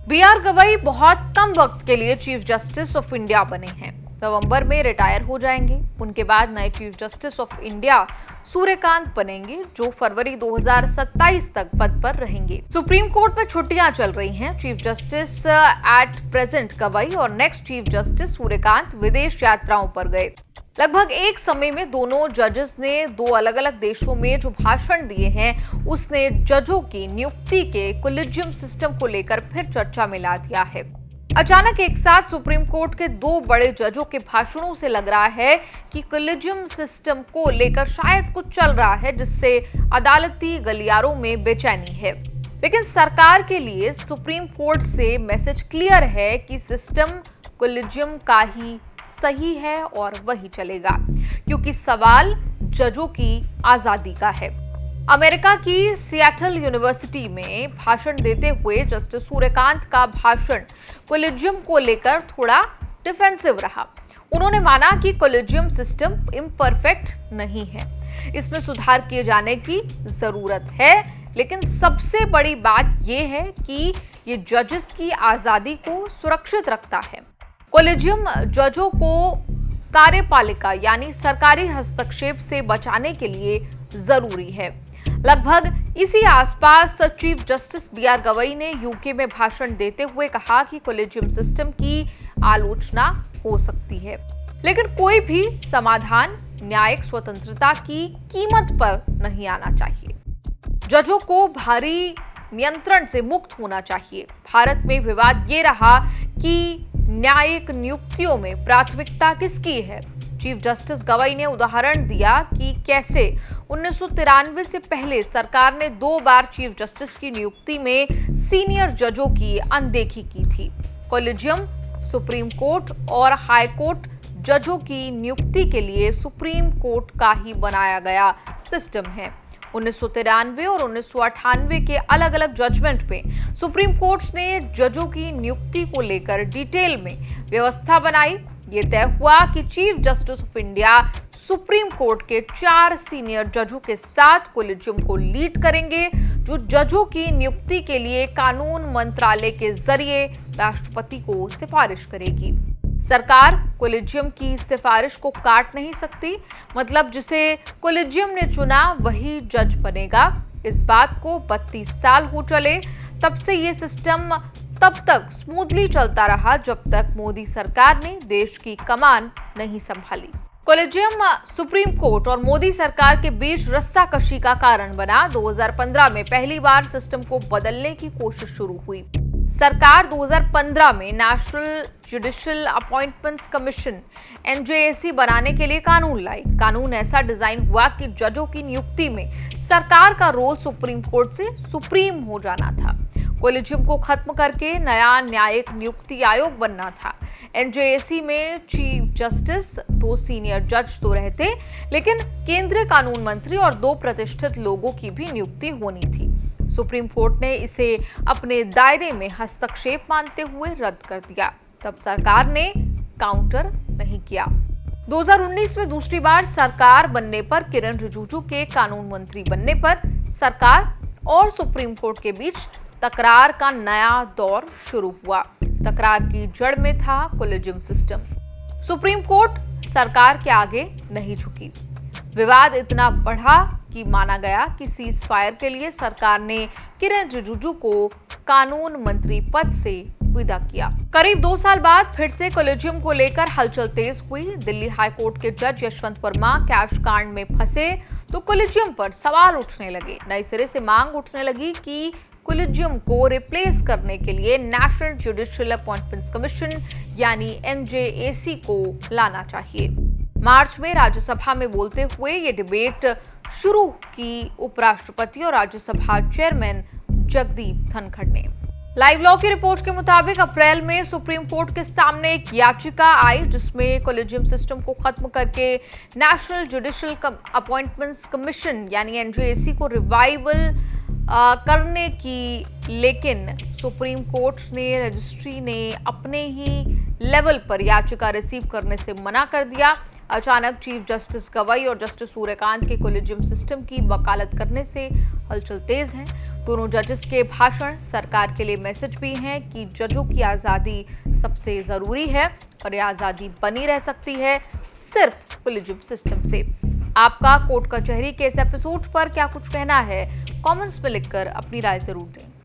B R Gavai बहुत कम वक्त के लिए चीफ जस्टिस ऑफ इंडिया बने हैं। नवंबर में रिटायर हो जाएंगे। उनके बाद नए chief justice of India Suryakant बनेंगे, जो फरवरी 2027 तक पद पर रहेंगे। सुप्रीम कोर्ट में छुट्टियां चल रही हैं। Chief justice at present Gavai और नेक्स्ट चीफ जस्टिस सूर्यकांत विदेश यात्राओं पर गए। लगभग एक समय में दोनों जजेस ने दो अलग अलग देशों में जो भाषण दिए हैं, उसने जजों की नियुक्ति के कोलिजियम सिस्टम को लेकर फिर चर्चा में ला दिया है। अचानक एक साथ सुप्रीम कोर्ट के दो बड़े जजों के भाषणों से लग रहा है कि कोलिजियम सिस्टम को लेकर शायद कुछ चल रहा है, जिससे अदालती गलियारों में बेचैनी है। लेकिन सरकार के लिए सुप्रीम कोर्ट से मैसेज क्लियर है कि सिस्टम कोलिजियम का ही सही है और वही चलेगा, क्योंकि सवाल जजों की आजादी का है। अमेरिका की सिएटल यूनिवर्सिटी में भाषण देते हुए जस्टिस सूर्यकांत का भाषण कोलिजियम को लेकर थोड़ा डिफेंसिव रहा। उन्होंने माना कि कोलिजियम सिस्टम इम्परफेक्ट नहीं है, इसमें सुधार किए जाने की जरूरत है। लेकिन सबसे बड़ी बात यह है कि ये जजेस की आजादी को सुरक्षित रखता है। कोलिजियम जजों को कार्यपालिका यानी सरकारी हस्तक्षेप से बचाने के लिए जरूरी है। लगभग इसी आसपास चीफ जस्टिस बीआर गवई ने यूके में भाषण देते हुए कहा कि कोलिजियम सिस्टम की आलोचना हो सकती है, लेकिन कोई भी समाधान न्यायिक स्वतंत्रता की कीमत पर नहीं आना चाहिए। जजों को भारी नियंत्रण से मुक्त होना चाहिए। भारत में विवाद ये रहा कि न्यायिक नियुक्तियों में प्राथमिकता किसकी है। चीफ जस्टिस गवई ने उदाहरण दिया कि कैसे 1993 से पहले सरकार ने 2 बार चीफ जस्टिस की नियुक्ति में सीनियर जजों की अनदेखी की थी। कोलिजियम सुप्रीम कोर्ट और हाई कोर्ट जजों की नियुक्ति के लिए सुप्रीम कोर्ट का ही बनाया गया सिस्टम है। 1993 और 1998 के अलग अलग जजमेंट में सुप्रीम कोर्ट ने जजों की नियुक्ति को लेकर डिटेल में व्यवस्था बनाई। ये तय हुआ कि chief justice of India supreme court के 4 सीनियर जजों के साथ कोलिजियम को लीड करेंगे, जो जजों की नियुक्ति के लिए कानून मंत्रालय के जरिए राष्ट्रपति को सिफारिश करेगी। सरकार कोलिजियम की सिफारिश को काट नहीं सकती, मतलब जिसे कोलिजियम ने चुना वही जज बनेगा। इस बात को 32 साल हो चले, तब से ये सिस्टम तब तक स्मूथली चलता रहा जब तक मोदी सरकार ने देश की कमान नहीं संभाली। कोलिजियम सुप्रीम कोर्ट और मोदी सरकार के बीच रस्साकशी का कारण बना। 2015 में पहली बार सिस्टम को बदलने की कोशिश शुरू हुई। सरकार 2015 में national judicial appointments commission NJAC बनाने के लिए कानून लाई। कानून ऐसा डिजाइन हुआ कि जजों की नियुक्ति में सरकार का रोल सुप्रीम कोर्ट से सुप्रीम हो जाना था। कोलिजियम को खत्म करके नया न्यायिक नियुक्ति आयोग बनना था। NJAC में चीफ जस्टिस 2 सीनियर जज तो रहते, लेकिन केंद्रीय कानून मंत्री और 2 प्रतिष्ठित लोगों की भी नियुक्ति होनी थी। सुप्रीम कोर्ट ने इसे अपने दायरे में हस्तक्षेप मानते हुए रद्द कर दिया। तब सरकार ने काउंटर नहीं किया। 2019 में दूसरी बार सरकार बनने पर, किरण रिजिजू के कानून मंत्री बनने पर सरकार और सुप्रीम कोर्ट के बीच तकरार का नया दौर शुरू हुआ। तकरार की जड़ में था कोलिजियम सिस्टम। सुप्रीम कोर्ट सरकार के आगे नहीं झुकी। विवाद इतना बढ़ा कि माना गया कि सीज फायर के लिए सरकार ने किरण रिजिजू को कानून मंत्री पद से विदा किया। करीब 2 साल बाद फिर से कोलिजियम को लेकर हलचल तेज हुई। दिल्ली हाई कोर्ट के जज यशवंत वर्मा कैश कांड में फंसे तो कोलिजियम पर सवाल उठने लगे। नए सिरे से मांग उठने लगी कि कोलिजियम को रिप्लेस करने के लिए नेशनल जुडिशियल अपॉइंटमेंट्स कमीशन यानी NJAC को लाना चाहिए। मार्च में राज्यसभा में बोलते हुए ये डिबेट शुरू की उपराष्ट्रपति और राज्यसभा चेयरमैन जगदीप धनखड़ ने। लाइव लॉ की रिपोर्ट के मुताबिक अप्रैल में सुप्रीम कोर्ट के सामने एक याचिका आई, जिसमें कोलिजियम सिस्टम को खत्म करके नेशनल जुडिशियल अपॉइंटमेंट्स कमीशन यानी NJAC को रिवाइवल करने की, लेकिन सुप्रीम कोर्ट ने रजिस्ट्री ने अपने ही लेवल पर याचिका रिसीव करने से मना कर दिया। अचानक चीफ जस्टिस गवई और जस्टिस सूर्यकांत के कोलिजियम सिस्टम की वकालत करने से हलचल तेज है। दोनों जजेस के भाषण सरकार के लिए मैसेज भी हैं कि जजों की आज़ादी सबसे ज़रूरी है और ये आज़ादी बनी रह सकती है सिर्फ कोलिजियम सिस्टम से। आपका कोर्ट कचहरी के इस एपिसोड पर क्या कुछ कहना है? कमेंट्स में लिखकर अपनी राय जरूर दें।